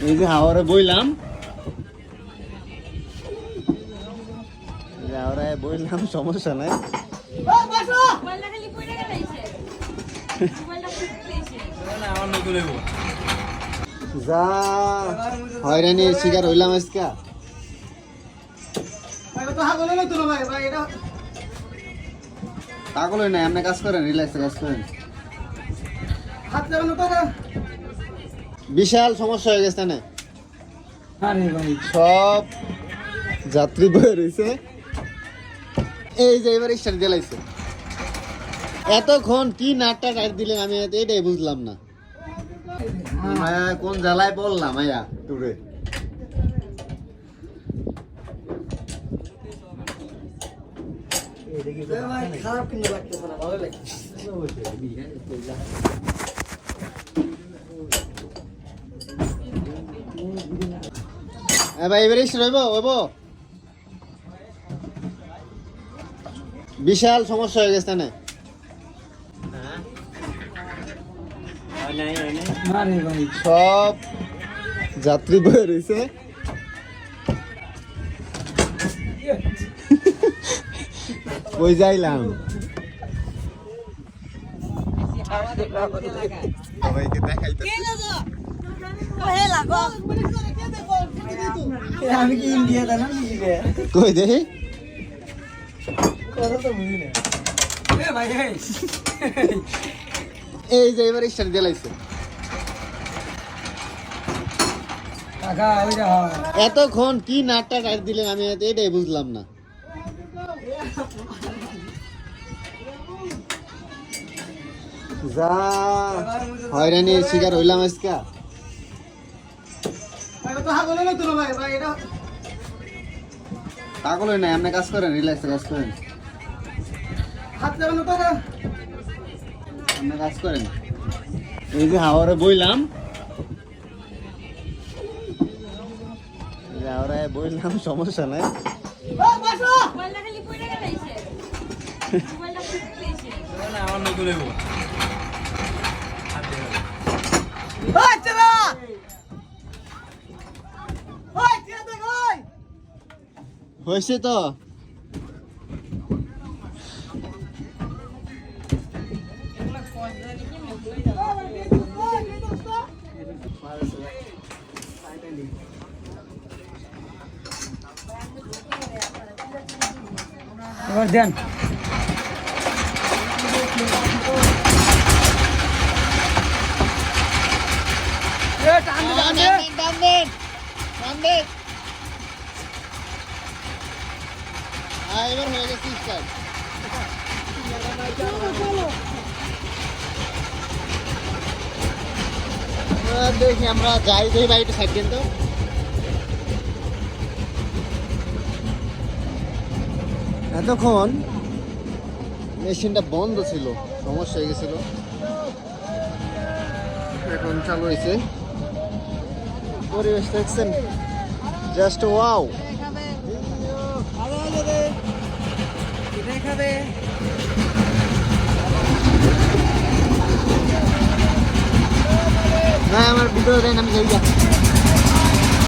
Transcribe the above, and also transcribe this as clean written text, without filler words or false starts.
এই যে হাওয়ারে বইলাম, হাওড়ায় বইলাম, সমস্যা নাই। যা হয়রানির শিকার হইলাম আজকে। পাগল হই না, এমনি কাজ করেন, রিল্যাক্সে কাজ করেন। বিশাল সমস্যা হয়ে গেছে না, সব যাত্রী বয়ে রয়েছে। এই যে এবার স্টার্ট দিলাইছে, এতক্ষণ কি নাটটা টাইট দিলেন আমি এটাই বুঝলাম না। মায়া কোন জ্বালায় পড়লাম মায়া টুরে। খারাপ কিন্তু লাগতেছে না, ভালো লাগছে। ভাই এবারে রইব, বিশাল সমস্যা হয়ে গেছে না। সব যাত্রী বয়ে রয়েছে। কই যাইলাম সবাইকে দেখাইতে, আমি কি ইন্ডিয়া জানাম কই দেখি এই যে এবার স্টার্ট দিলাইছে, এতক্ষণ কি নাটটা টাইট দিলেন আমি এটাই বুঝলাম না। যা হয়রানির শিকার হইলাম আজকে। পাগল হই না, এমনি কাজ করেন, রিল্যাক্সে কাজ করেন। এমনি কাজ করেন। এই যে হাওয়ারে বইলাম, হাওড়ায় বইলাম, সমস্যা নাই। হয়েছে তো এবার দেন। এবার হয়ে গেছে স্টার্ট। দেখি আমরা যাই, দেখি ভাই একটু সাইড দিন তো। এতক্ষণ মেশিনটা বন্ধ ছিল, সমস্যা হয়ে গেছিল, এখন চালু হয়েছে। পরিবেশ দেখছেন, জাস্ট ওয়াও। না আমার ভিডিও দেন, আমি যাই।